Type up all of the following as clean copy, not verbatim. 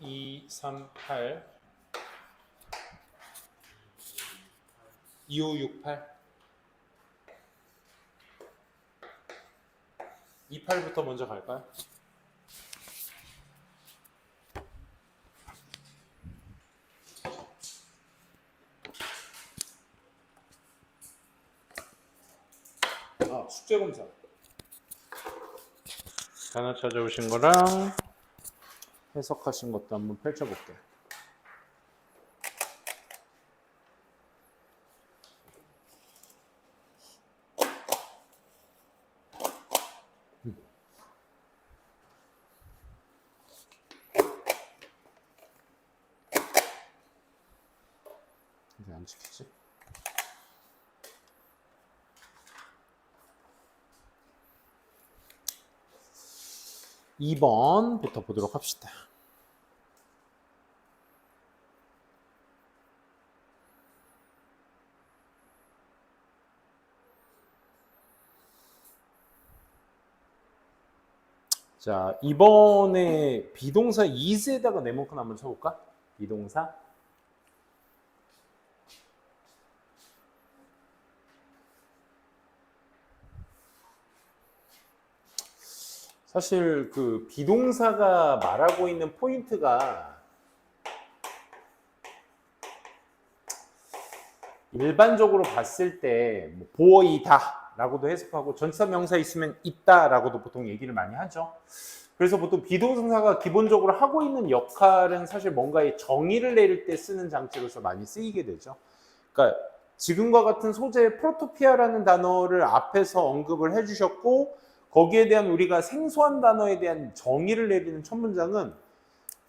2, 3, 8 2, 5, 6, 8 2, 8부터 먼저 갈까요? 숙제 검사 하나 찾아오신 거랑 해석하신 것도 한번 펼쳐볼게요. 이제 안 지키지? 2번부터 보도록 합시다. 자, 이번에 비동사 is에다가 네모칸 한번 쳐볼까? 비동사 사실 그 비동사가 말하고 있는 포인트가 일반적으로 봤을 때 뭐 보이다 라고도 해석하고 전치사 명사 있으면 있다 라고도 보통 얘기를 많이 하죠. 그래서 보통 비동사가 기본적으로 하고 있는 역할은 사실 뭔가의 정의를 내릴 때 쓰는 장치로서 많이 쓰이게 되죠. 그러니까 지금과 같은 소재의 프로토피아라는 단어를 앞에서 언급을 해주셨고 거기에 대한 우리가 생소한 단어에 대한 정의를 내리는 첫 문장은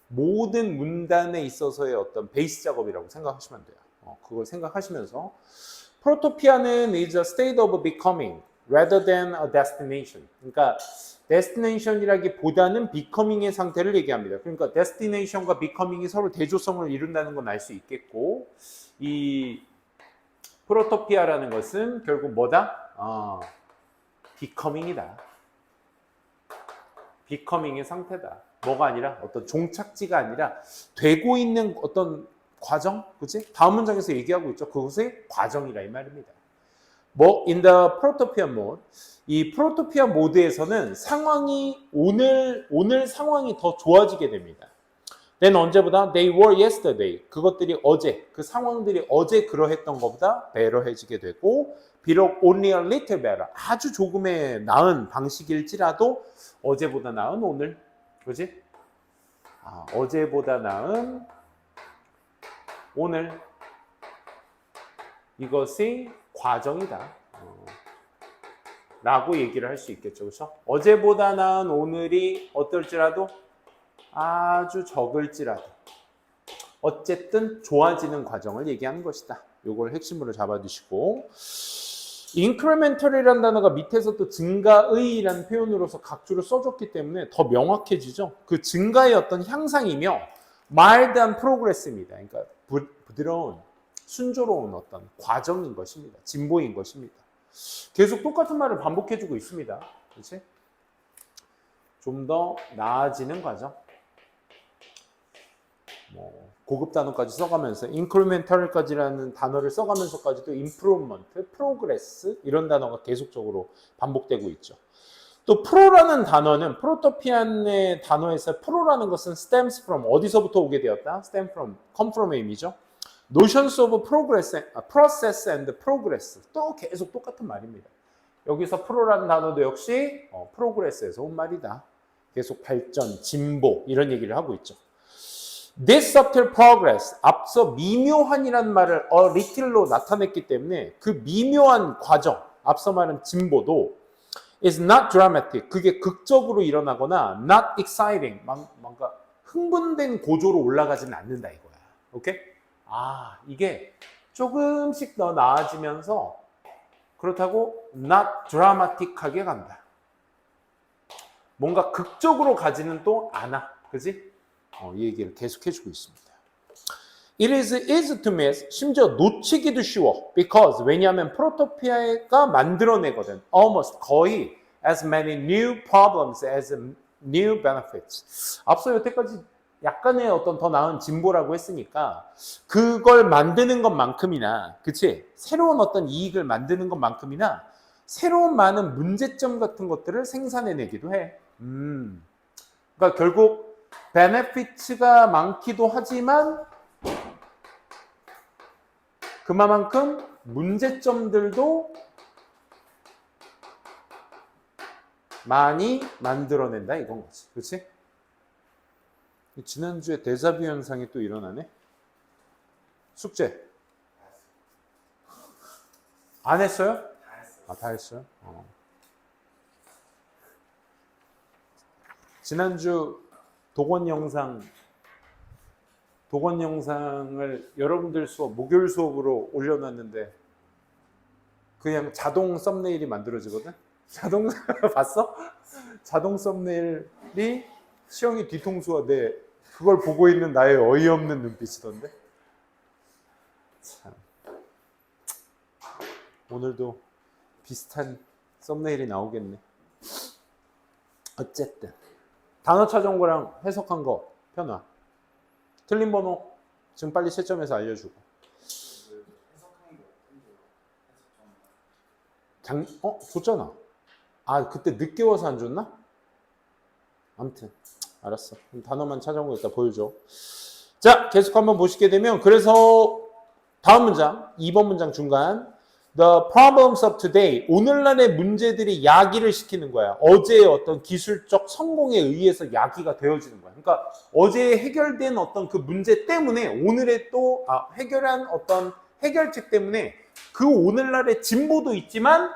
모든 문단에 있어서의 어떤 베이스 작업이라고 생각하시면 돼요. 그걸 생각하시면서 프로토피아는 is a state of becoming rather than a destination. 그러니까 destination이라기보다는 becoming의 상태를 얘기합니다. 그러니까 destination과 becoming이 서로 대조성을 이룬다는 건 알 수 있겠고 이 프로토피아라는 것은 결국 뭐다? becoming이다. becoming의 상태다. 뭐가 아니라 어떤 종착지가 아니라 되고 있는 어떤 과정, 그치? 다음 문장에서 얘기하고 있죠. 그것의 과정이라 이 말입니다. 뭐 in the protopia mode, 이 프로토피아 모드에서는 상황이 오늘 상황이 더 좋아지게 됩니다. then 언제보다 they were yesterday, 그것들이 어제, 그 상황들이 어제 그러했던 것보다 better해지게 되고 비록 only a little better, 아주 조금의 나은 방식일지라도 어제보다 나은 오늘, 그지? 어제보다 나은 오늘, 이것이 과정이다 라고 얘기를 할 수 있겠죠. 그렇죠? 어제보다 나은 오늘이 어떨지라도 아주 적을지라도 어쨌든 좋아지는 과정을 얘기하는 것이다. 요걸 핵심으로 잡아두시고 incremental이라는 단어가 밑에서 또 증가의라는 표현으로서 각주를 써줬기 때문에 더 명확해지죠. 그 증가의 어떤 향상이며 mild한 progress입니다. 그러니까 부드러운 순조로운 어떤 과정인 것입니다. 진보인 것입니다. 계속 똑같은 말을 반복해주고 있습니다. 그렇지? 좀 더 나아지는 과정. 뭐 고급 단어까지 써가면서 incremental까지라는 단어를 써가면서까지도 improvement, progress 이런 단어가 계속적으로 반복되고 있죠. 또 프로라는 단어는 프로토피안의 단어에서 프로라는 것은 stems from 어디서부터 오게 되었다? stem from, come from의 의미죠. notions of progress, process and progress 또 계속 똑같은 말입니다. 여기서 프로라는 단어도 역시 progress에서 온 말이다. 계속 발전, 진보 이런 얘기를 하고 있죠. This subtle progress, 앞서 미묘한이라는 말을 a little로 나타냈기 때문에 그 미묘한 과정, 앞서 말한 진보도 is not dramatic, 그게 극적으로 일어나거나 not exciting, 뭔가 흥분된 고조로 올라가지는 않는다 이거야. 오케이? 이게 조금씩 더 나아지면서 그렇다고 not dramatic하게 간다. 뭔가 극적으로 가지는 또 않아. 그지? 이 얘기를 계속 해주고 있습니다. It is easy to miss, 심지어 놓치기도 쉬워. Because, 왜냐하면 프로토피아가 만들어내거든. Almost, 거의 as many new problems as new benefits. 앞서 여태까지 약간의 어떤 더 나은 진보라고 했으니까 그걸 만드는 것만큼이나 그치? 새로운 어떤 이익을 만드는 것만큼이나 새로운 많은 문제점 같은 것들을 생산해내기도 해. 그러니까 결국 베네피츠가 많기도 하지만 그만큼 문제점들도 많이 만들어낸다 이건 거지. 그렇지? 지난주에 데자뷰 현상이 또 일어나네. 숙제 안 했어요? 다 했어요. 지난주 독원 영상을 여러분들 수업, 목요일 수업으로 올려놨는데 그냥 자동 썸네일이 만들어지거든? 봤어? 자동 썸네일이 시영이 뒤통수와 그걸 보고 있는 나의 어이없는 눈빛이던데? 참. 오늘도 비슷한 썸네일이 나오겠네. 어쨌든. 단어 찾아온 거랑 해석한 거 편화. 틀린 번호 지금 빨리 채점해서 알려주고. 줬잖아. 그때 늦게 와서 안 줬나? 아무튼 알았어. 단어만 찾아온 거 이따 보여줘. 자, 계속 한번 보시게 되면 그래서 다음 문장, 2번 문장 중간 The problems of today, 오늘날의 문제들이 야기를 시키는 거야. 어제의 어떤 기술적 성공에 의해서 야기가 되어지는 거야. 그러니까 어제 해결된 어떤 그 문제 때문에 오늘의 또 해결한 어떤 해결책 때문에 그 오늘날의 진보도 있지만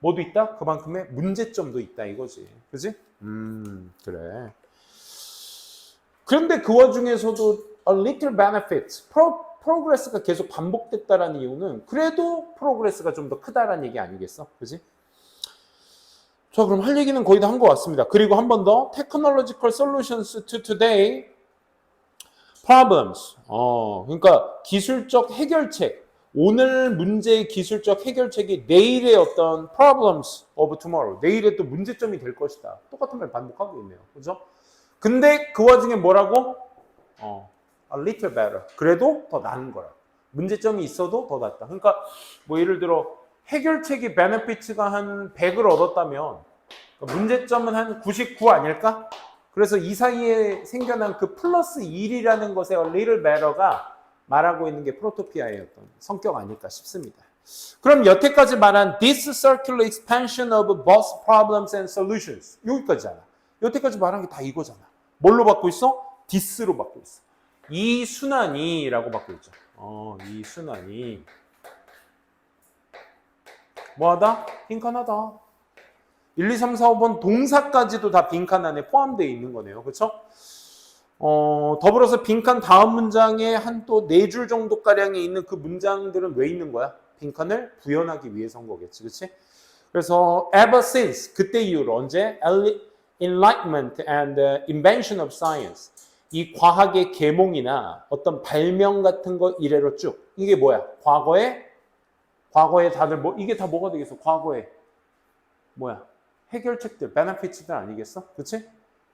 뭐도 있다? 그만큼의 문제점도 있다 이거지. 그지? 그래. 그런데 그 와중에서도 a little benefits, 프로그레스가 계속 반복됐다라는 이유는 그래도 프로그레스가 좀 더 크다라는 얘기 아니겠어? 그지? 자, 그럼 할 얘기는 거의 다 한 것 같습니다. 그리고 한 번 더 technological solutions to today problems. 그러니까 기술적 해결책. 오늘 문제의 기술적 해결책이 내일의 어떤 problems of tomorrow. 내일의 또 문제점이 될 것이다. 똑같은 말 반복하고 있네요. 그죠? 근데 그 와중에 뭐라고? A little better. 그래도 더 나은 거라. 문제점이 있어도 더 낫다. 그러니까 뭐 예를 들어 해결책이 베네피츠가 한 100을 얻었다면 문제점은 한 99 아닐까? 그래서 이 사이에 생겨난 그 플러스 1이라는 것의 a little better가 말하고 있는 게 프로토피아의 어떤 성격 아닐까 싶습니다. 그럼 여태까지 말한 this circular expansion of both problems and solutions 여기까지잖아. 여태까지 말한 게 다 이거잖아. 뭘로 받고 있어? this로 받고 있어. 이 순환이라고 받고 있죠. 이 순환이 뭐하다? 빈칸하다. 1, 2, 3, 4, 5번 동사까지도 다 빈칸 안에 포함되어 있는 거네요. 그렇죠? 더불어서 빈칸 다음 문장에 한 또 4줄 정도가량이 있는 그 문장들은 왜 있는 거야? 빈칸을 구현하기 위해서인 거겠지. 그렇지? 그래서 ever since, 그때 이후로 언제? Enlightenment and invention of science. 이 과학의 계몽이나 어떤 발명 같은 거 이래로 쭉. 이게 뭐야? 과거에 다들 이게 다 뭐가 되겠어? 과거에 뭐야? 해결책들, 베네피츠들 아니겠어? 그렇지?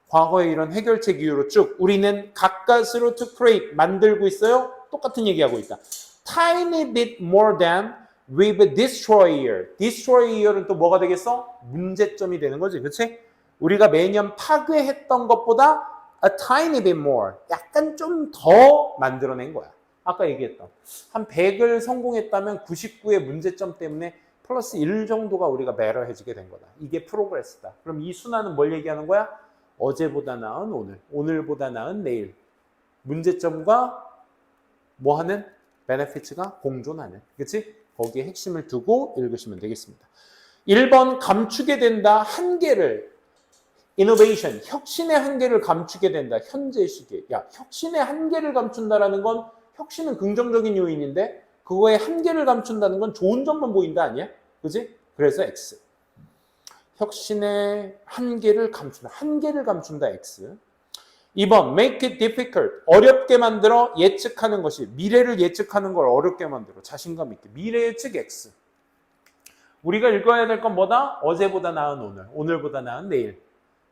과거의 이런 해결책 이후로 쭉 우리는 가까스로 to create 만들고 있어요. 똑같은 얘기하고 있다. Tiny bit more than with destroyer. destroyer는 또 뭐가 되겠어? 문제점이 되는 거지. 그렇지? 우리가 매년 파괴했던 것보다 a tiny bit more. 약간 좀 더 만들어낸 거야. 아까 얘기했던 한 100을 성공했다면 99의 문제점 때문에 플러스 1 정도가 우리가 매러해지게 된 거다. 이게 프로그레스다. 그럼 이 순환은 뭘 얘기하는 거야? 어제보다 나은 오늘, 오늘보다 나은 내일. 문제점과 뭐 하는? 베네피츠가 공존하는. 그치? 거기에 핵심을 두고 읽으시면 되겠습니다. 1번 감추게 된다. 한계를. innovation, 혁신의 한계를 감추게 된다. 현재 시기에. 야, 혁신의 한계를 감춘다라는 건 혁신은 긍정적인 요인인데 그거의 한계를 감춘다는 건 좋은 점만 보인다 아니야? 그지? 그래서 X. 혁신의 한계를 감춘다 X. 2번 make it difficult, 어렵게 만들어 예측하는 것이, 미래를 예측하는 걸 어렵게 만들어 자신감 있게. 미래 예측 X. 우리가 읽어야 될 건 뭐다? 어제보다 나은 오늘, 오늘보다 나은 내일.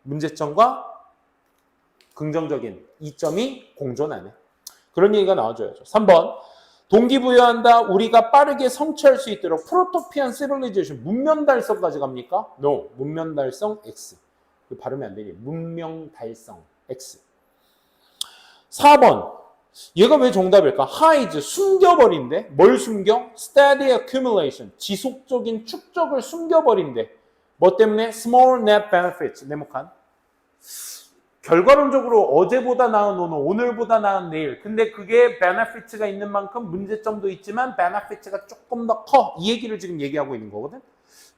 문제점과 긍정적인 이점이 공존하네. 그런 얘기가 나와줘야죠. 3번. 동기부여한다. 우리가 빠르게 성취할 수 있도록 프로토피안 시빌리제이션 문명 달성까지 갑니까? No. 문명 달성 X. 그 발음이 안 되니. 문명 달성 X. 4번. 얘가 왜 정답일까? hide, 숨겨버린대. 뭘 숨겨? steady accumulation, 지속적인 축적을 숨겨버린대. 뭐 때문에? small net benefits, 네모칸. 결과론적으로 어제보다 나은 오늘, 오늘보다 나은 내일. 근데 그게 benefits가 있는 만큼 문제점도 있지만 benefits가 조금 더 커. 이 얘기를 지금 얘기하고 있는 거거든.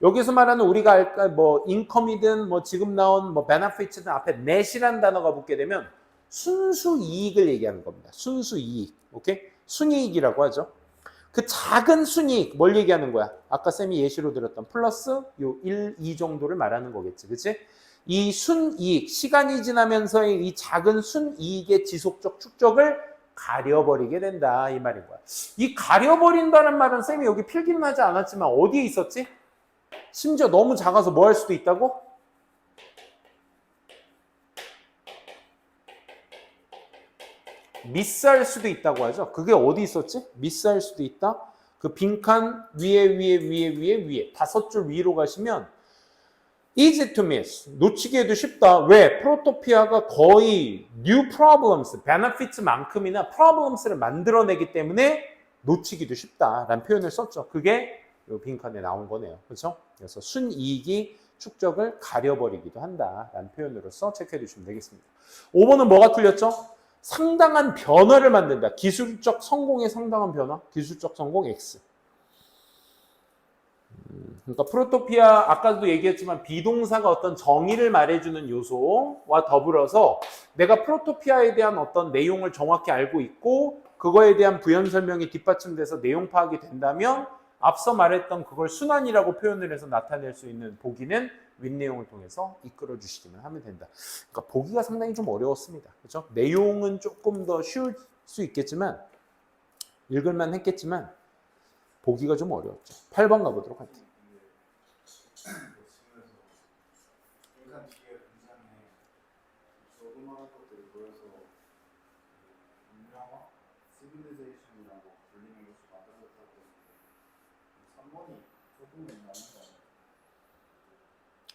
여기서 말하는 우리가 알까 뭐 인컴이든 뭐 지금 나온 뭐 benefits든 앞에 net이라는 단어가 붙게 되면 순수 이익을 얘기하는 겁니다. 순수 이익. 오케이? 순이익이라고 하죠. 그 작은 순이익 뭘 얘기하는 거야? 아까 쌤이 예시로 들었던 플러스 요 1, 2 정도를 말하는 거겠지. 그치? 이 순이익, 시간이 지나면서의 이 작은 순이익의 지속적 축적을 가려버리게 된다. 이 말인 거야. 이 가려버린다는 말은 쌤이 여기 필기는 하지 않았지만 어디에 있었지? 심지어 너무 작아서 뭐 할 수도 있다고? 미스할 수도 있다고 하죠. 그게 어디 있었지? 미스할 수도 있다. 그 빈칸 위에 5줄 위로 가시면 easy to miss. 놓치기에도 쉽다. 왜? 프로토피아가 거의 new problems, benefits만큼이나 problems를 만들어내기 때문에 놓치기도 쉽다라는 표현을 썼죠. 그게 이 빈칸에 나온 거네요. 그렇죠? 그래서 순이익이 축적을 가려버리기도 한다라는 표현으로서 체크해 주시면 되겠습니다. 5번은 뭐가 틀렸죠? 상당한 변화를 만든다. 기술적 성공의 상당한 변화. 기술적 성공 X. 그러니까 프로토피아 아까도 얘기했지만 비동사가 어떤 정의를 말해주는 요소와 더불어서 내가 프로토피아에 대한 어떤 내용을 정확히 알고 있고 그거에 대한 부연 설명이 뒷받침돼서 내용 파악이 된다면 앞서 말했던 그걸 순환이라고 표현을 해서 나타낼 수 있는 보기는 윗내용을 통해서 이끌어 주시기만 하면 된다. 그러니까 보기가 상당히 좀 어려웠습니다. 그렇죠? 내용은 조금 더 쉬울 수 있겠지만 읽을만 했겠지만 보기가 좀 어려웠죠. 8번 가보도록 할게요.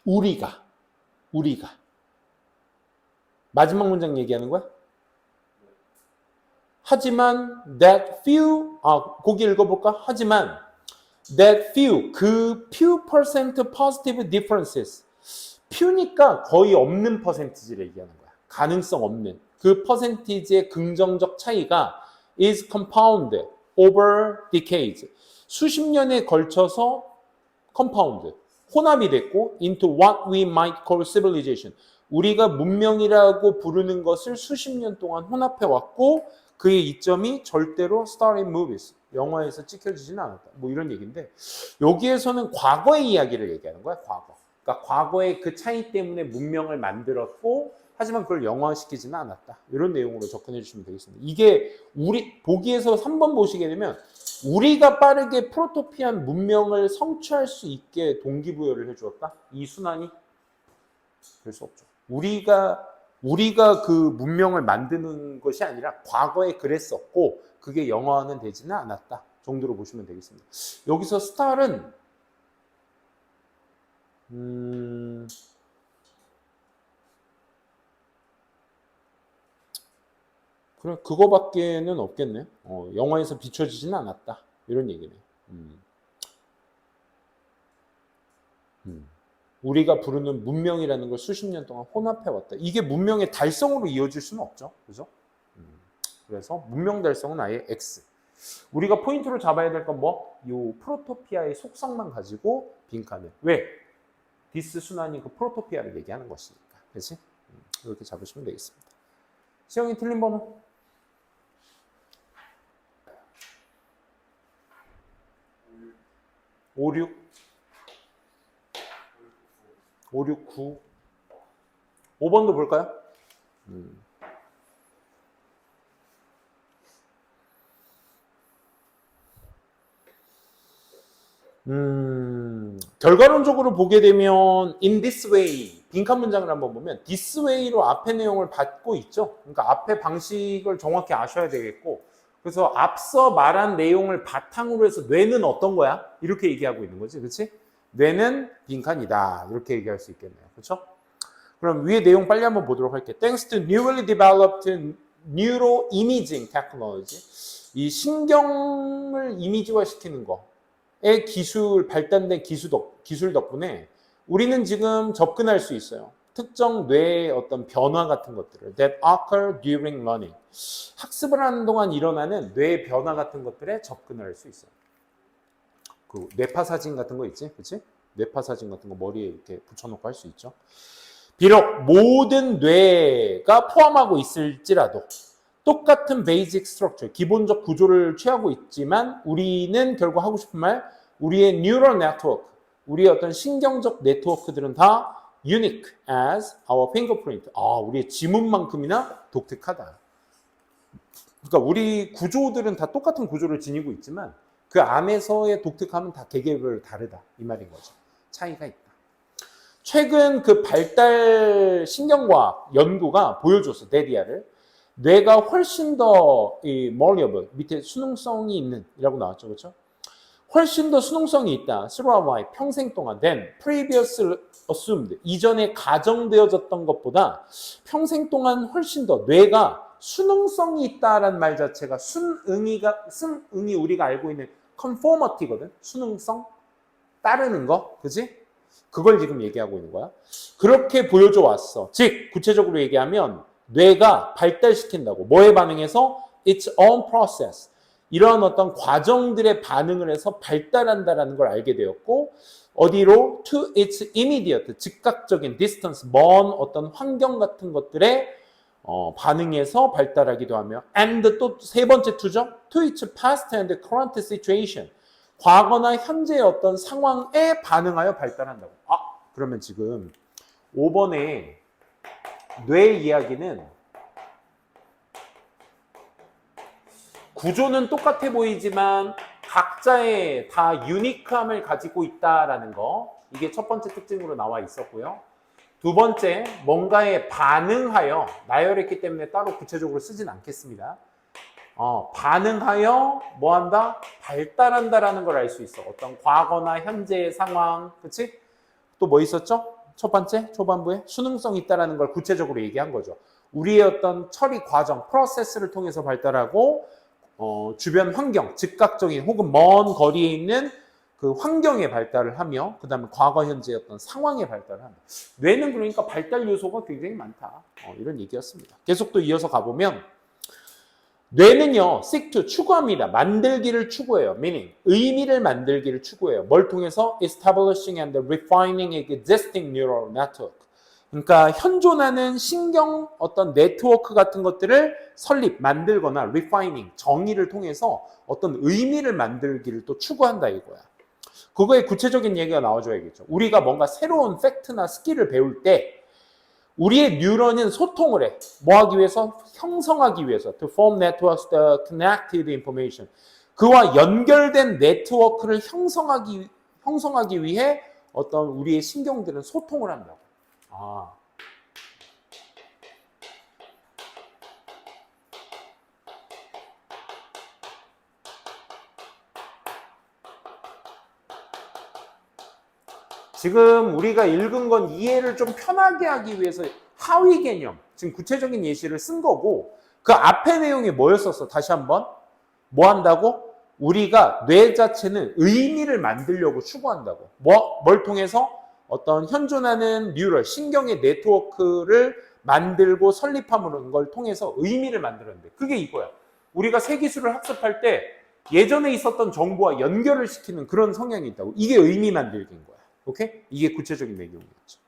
우리가 마지막 문장 얘기하는 거야? 하지만 that few 거기 읽어볼까? 하지만 that few 그 few percent positive differences few니까 거의 없는 퍼센티지를 얘기하는 거야. 가능성 없는 그 퍼센티지의 긍정적 차이가 is compounded over decades 수십 년에 걸쳐서 compound 혼합이 됐고 into what we might call civilization 우리가 문명이라고 부르는 것을 수십 년 동안 혼합해 왔고 그의 이점이 절대로 star in movies 영화에서 찍혀지지는 않았다. 뭐 이런 얘기인데 여기에서는 과거의 이야기를 얘기하는 거야. 과거. 그러니까 과거의 그 차이 때문에 문명을 만들었고 하지만 그걸 영화화시키지는 않았다. 이런 내용으로 접근해 주시면 되겠습니다. 이게 우리 보기에서 3번 보시게 되면 우리가 빠르게 프로토피안 문명을 성취할 수 있게 동기부여를 해주었다. 이 순환이 될 수 없죠. 우리가 그 문명을 만드는 것이 아니라 과거에 그랬었고 그게 영화화는 되지는 않았다 정도로 보시면 되겠습니다. 여기서 스타일은 그래 그거밖에는 없겠네. 영화에서 비춰지지는 않았다 이런 얘기네. 우리가 부르는 문명이라는 걸 수십 년 동안 혼합해왔다. 이게 문명의 달성으로 이어질 수는 없죠. 그죠? 그래서 문명 달성은 아예 X. 우리가 포인트로 잡아야 될 건 뭐? 요 프로토피아의 속성만 가지고 빈칸을. 왜? 디스 순환이 그 프로토피아를 얘기하는 것이니까. 그렇지? 이렇게 잡으시면 되겠습니다. 시영이 틀린 번호? 56 569 5번도 볼까요? 결과론적으로 보게 되면 in this way 빈칸 문장을 한번 보면 this way로 앞의 내용을 받고 있죠. 그러니까 앞의 방식을 정확히 아셔야 되겠고 그래서 앞서 말한 내용을 바탕으로 해서 뇌는 어떤 거야? 이렇게 얘기하고 있는 거지. 그렇지? 뇌는 빈칸이다. 이렇게 얘기할 수 있겠네요. 그렇죠? 그럼 위에 내용 빨리 한번 보도록 할게요. Thanks to newly developed neuroimaging technology. 이 신경을 이미지화시키는 거의 발달된 기술 덕분에 우리는 지금 접근할 수 있어요. 특정 뇌의 어떤 변화 같은 것들을 that occur during learning. 학습을 하는 동안 일어나는 뇌의 변화 같은 것들에 접근을 할 수 있어요. 그 뇌파 사진 같은 거 있지? 그치? 뇌파 사진 같은 거 머리에 이렇게 붙여놓고 할 수 있죠. 비록 모든 뇌가 포함하고 있을지라도 똑같은 베이직 스트럭처, 기본적 구조를 취하고 있지만 우리는 결국 하고 싶은 말, 우리의 뉴럴 네트워크, 우리의 어떤 신경적 네트워크들은 다 unique as our fingerprint. 우리의 지문만큼이나 독특하다. 그러니까 우리 구조들은 다 똑같은 구조를 지니고 있지만 그 안에서의 독특함은 다 개개별 다르다. 이 말인 거죠. 차이가 있다. 최근 그 발달 신경과학 연구가 보여줬어. 데디아를. 뇌가 훨씬 더 malleable, 밑에 수능성이 있는 이라고 나왔죠. 그렇죠? 훨씬 더 수능성이 있다. throughout life, 평생 동안 than previously assumed, 이전에 가정되어졌던 것보다 평생 동안 훨씬 더 뇌가 수능성이 있다라는 말 자체가 순응이 우리가 알고 있는 conformity거든. 수능성, 따르는 거, 그지? 그걸 지금 얘기하고 있는 거야. 그렇게 보여줘 왔어. 즉 구체적으로 얘기하면 뇌가 발달시킨다고. 뭐에 반응해서? Its own process. 이런 어떤 과정들에 반응을 해서 발달한다라는 걸 알게 되었고 어디로? To its immediate, 즉각적인 distance, 먼 어떤 환경 같은 것들에 반응해서 발달하기도 하며 and 또 세 번째 투죠. To its past and current situation. 과거나 현재의 어떤 상황에 반응하여 발달한다고. 그러면 지금 5번에 뇌 이야기는 구조는 똑같아 보이지만 각자의 다 유니크함을 가지고 있다라는 거. 이게 첫 번째 특징으로 나와 있었고요. 두 번째, 뭔가에 반응하여, 나열했기 때문에 따로 구체적으로 쓰진 않겠습니다. 반응하여 뭐 한다? 발달한다라는 걸 알 수 있어. 어떤 과거나 현재의 상황, 그치? 또 뭐 있었죠? 첫 번째, 초반부에 수능성이 있다라는 걸 구체적으로 얘기한 거죠. 우리의 어떤 처리 과정, 프로세스를 통해서 발달하고 주변 환경, 즉각적인 혹은 먼 거리에 있는 그 환경에 발달을 하며 그 다음에 과거, 현재의 어떤 상황에 발달을 한다. 뇌는 그러니까 발달 요소가 굉장히 많다. 이런 얘기였습니다. 계속 또 이어서 가보면 뇌는요, seek to, 추구합니다. 만들기를 추구해요. meaning, 의미를 만들기를 추구해요. 뭘 통해서? establishing and refining existing neural network. 그러니까 현존하는 신경 어떤 네트워크 같은 것들을 설립, 만들거나 refining, 정의를 통해서 어떤 의미를 만들기를 또 추구한다 이거야. 그거의 구체적인 얘기가 나와줘야겠죠. 우리가 뭔가 새로운 팩트나 스킬을 배울 때 우리의 뉴런은 소통을 해. 뭐 하기 위해서? 형성하기 위해서. To form networks that connect to the information. 그와 연결된 네트워크를 형성하기 위해 어떤 우리의 신경들은 소통을 한다고. 지금 우리가 읽은 건 이해를 좀 편하게 하기 위해서 하위 개념, 지금 구체적인 예시를 쓴 거고 그 앞에 내용이 뭐였었어? 다시 한번. 뭐 한다고? 우리가 뇌 자체는 의미를 만들려고 추구한다고. 뭘 통해서? 어떤 현존하는 뉴럴, 신경의 네트워크를 만들고 설립하는 걸 통해서 의미를 만들었는데 그게 이거야. 우리가 새 기술을 학습할 때 예전에 있었던 정보와 연결을 시키는 그런 성향이 있다고. 이게 의미 만들기인 거야. 오케이? 이게 구체적인 내용이었죠.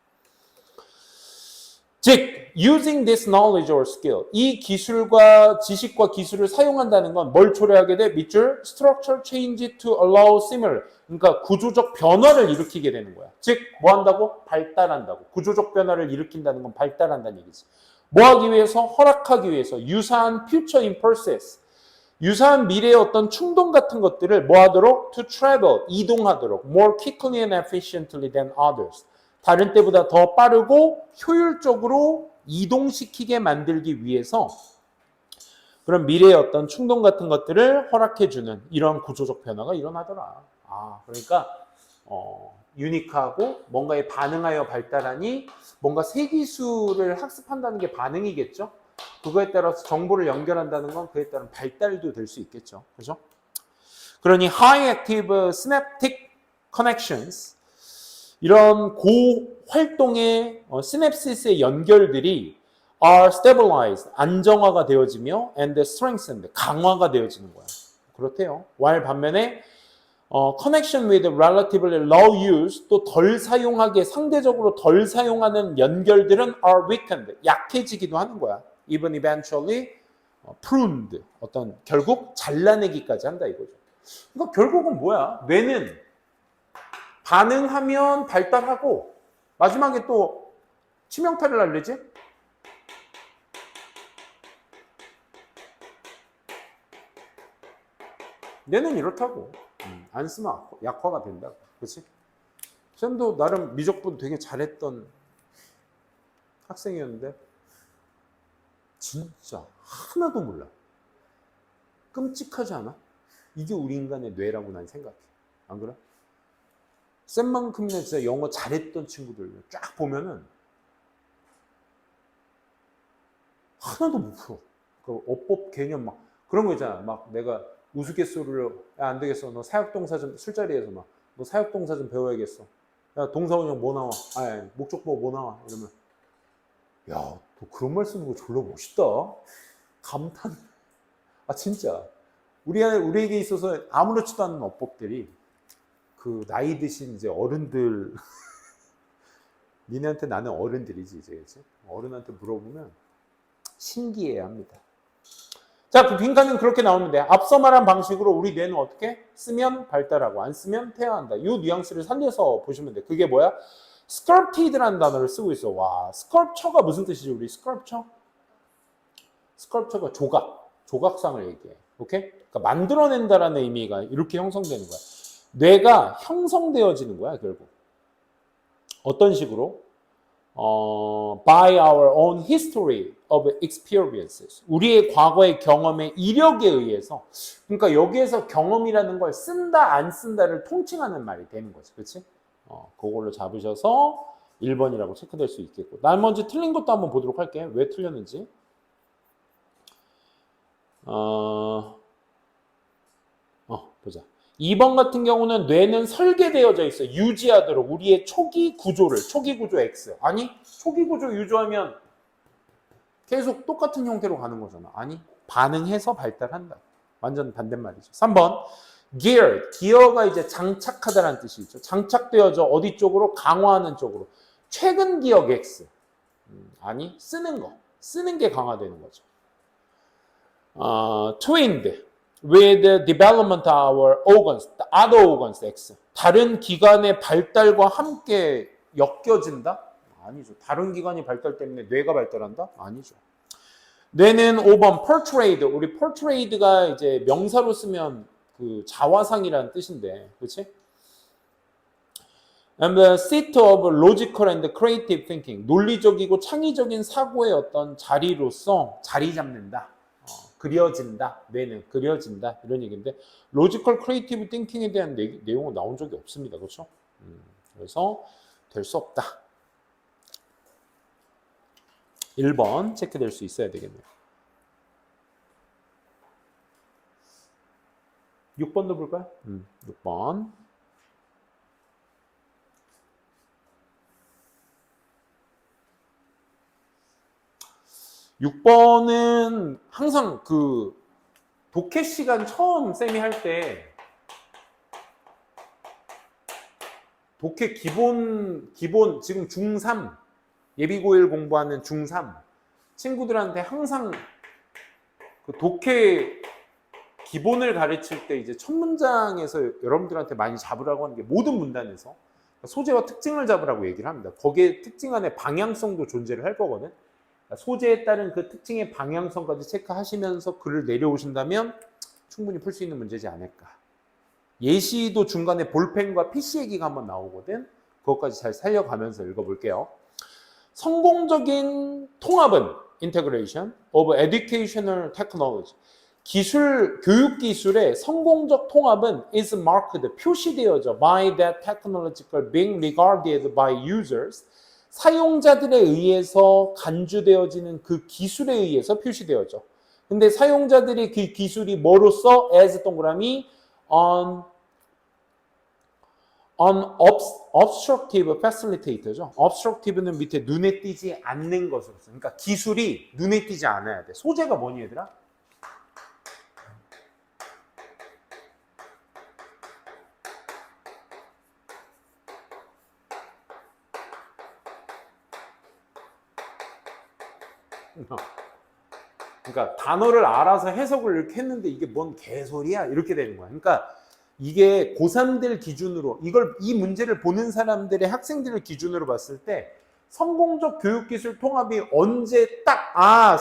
즉, using this knowledge or skill, 이 기술과 지식과 기술을 사용한다는 건 뭘 초래하게 돼? 밑줄 structure change to allow similar. 그러니까 구조적 변화를 일으키게 되는 거야. 즉, 뭐 한다고? 발달한다고. 구조적 변화를 일으킨다는 건 발달한다는 얘기지. 뭐 하기 위해서? 허락하기 위해서 유사한 future impulses. 유사한 미래의 어떤 충동 같은 것들을 뭐 하도록? To travel, 이동하도록. More quickly and efficiently than others. 다른 때보다 더 빠르고 효율적으로 이동시키게 만들기 위해서 그런 미래의 어떤 충동 같은 것들을 허락해주는 이런 구조적 변화가 일어나더라. 그러니까 유니크하고 뭔가에 반응하여 발달하니 뭔가 새 기술을 학습한다는 게 반응이겠죠. 그거에 따라서 정보를 연결한다는 건 그에 따른 발달도 될 수 있겠죠. 그죠? 그러니 high active synaptic connections 이런 고활동의 시냅시스의 연결들이 are stabilized, 안정화가 되어지며 and strengthened, 강화가 되어지는 거야. 그렇대요. while 반면에 connection with relatively low use, 또 덜 사용하게, 상대적으로 덜 사용하는 연결들은 are weakened, 약해지기도 하는 거야. even eventually pruned, 어떤 결국 잘라내기까지 한다 이거죠. 그러니까 결국은 뭐야? 뇌는 반응하면 발달하고 마지막에 또 치명타를 날리지? 뇌는 이렇다고. 안 쓰면 약화가 된다고. 그렇지? 쌤도 나름 미적분 되게 잘했던 학생이었는데 진짜 하나도 몰라. 끔찍하지 않아? 이게 우리 인간의 뇌라고 난 생각해. 안 그래? 쌤만큼이나 진짜 영어 잘했던 친구들 쫙 보면은 하나도 못 풀어. 그 어법 개념 막 그런 거 있잖아. 막 내가 우스갯소리로 야, 안 되겠어. 너 사역동사 좀 술자리에서 막 너 사역동사 좀 배워야겠어. 야, 동사원형 뭐 나와? 목적보 뭐 나와? 이러면 야, 너 그런 말 쓰는 거 졸라 멋있다. 감탄. 진짜. 우리에게 있어서 아무렇지도 않은 어법들이 그 나이 드신 이제 어른들 니네한테 나는 어른들이지 이제 그치? 어른한테 물어보면 신기해 합니다. 자, 그 빈칸은 그렇게 나오는데 앞서 말한 방식으로 우리 뇌는 어떻게? 쓰면 발달하고 안 쓰면 퇴화한다. 이 뉘앙스를 살려서 보시면 돼. 그게 뭐야? sculpted라는 단어를 쓰고 있어. 와, sculpture가 무슨 뜻이지 우리 sculpture? sculpture가 조각상을 얘기해. 오케이? 그러니까 만들어낸다라는 의미가 이렇게 형성되는 거야. 뇌가 형성되어지는 거야 결국. 어떤 식으로? By our own history of experiences. 우리의 과거의 경험의 이력에 의해서. 그러니까 여기에서 경험이라는 걸 쓴다 안 쓴다를 통칭하는 말이 되는 거지. 그렇지? 그걸로 잡으셔서 1번이라고 체크될 수 있겠고. 나머지 틀린 것도 한번 보도록 할게. 왜 틀렸는지. 보자. 2번 같은 경우는 뇌는 설계되어져 있어. 유지하도록 우리의 초기 구조 X. 아니, 초기 구조 유지하면 계속 똑같은 형태로 가는 거잖아. 아니, 반응해서 발달한다. 완전 반대말이죠. 3번. geared. 기어가 이제 장착하다라는 뜻이죠. 장착되어져 어디 쪽으로? 강화하는 쪽으로. 최근 기억 X. 아니, 쓰는 게 강화되는 거죠. twinned. with the development of our organs, other organs X. 다른 기관의 발달과 함께 엮여진다? 아니죠. 다른 기관이 발달 때문에 뇌가 발달한다? 아니죠. 뇌는 5번 portrayed. 우리 portrayed가 이제 명사로 쓰면 그 자화상이라는 뜻인데, 그렇지? And the seat of logical and creative thinking. 논리적이고 창의적인 사고의 어떤 자리로서 자리 잡는다. 그려진다. 뇌는 그려진다. 이런 얘기인데 로지컬 크리에이티브 띵킹에 대한 내용은 나온 적이 없습니다. 그렇죠? 그래서 될 수 없다. 1번 체크될 수 있어야 되겠네요. 6번도 볼까요? 6번. 6번은 항상 그 독해 시간 처음 쌤이 할 때 독해 기본 지금 중3 예비고1 공부하는 중3 친구들한테 항상 그 독해 기본을 가르칠 때 이제 첫 문장에서 여러분들한테 많이 잡으라고 하는 게 모든 문단에서 소재와 특징을 잡으라고 얘기를 합니다. 거기에 특징 안에 방향성도 존재를 할 거거든. 소재에 따른 그 특징의 방향성까지 체크하시면서 글을 내려오신다면 충분히 풀 수 있는 문제지 않을까. 예시도 중간에 볼펜과 PC 얘기가 한번 나오거든. 그것까지 잘 살려가면서 읽어볼게요. 성공적인 통합은 integration of educational technology. 교육 기술의 성공적 통합은 is marked, 표시되어져 by that technological being regarded by users. 사용자들에 의해서 간주되어지는 그 기술에 의해서 표시되어져. 근데 사용자들이 그 기술이 뭐로써 as 동그라미 obstructive facilitator죠. obstructive는 밑에 눈에 띄지 않는 것으로서. 그러니까 기술이 눈에 띄지 않아야 돼. 소재가 뭐니 얘들아? 그러니까 단어를 알아서 해석을 이렇게 했는데 이게 뭔 개소리야? 이렇게 되는 거야. 그러니까 이게 고3들 기준으로 이 문제를 보는 사람들의 학생들을 기준으로 봤을 때 성공적 교육기술 통합이 언제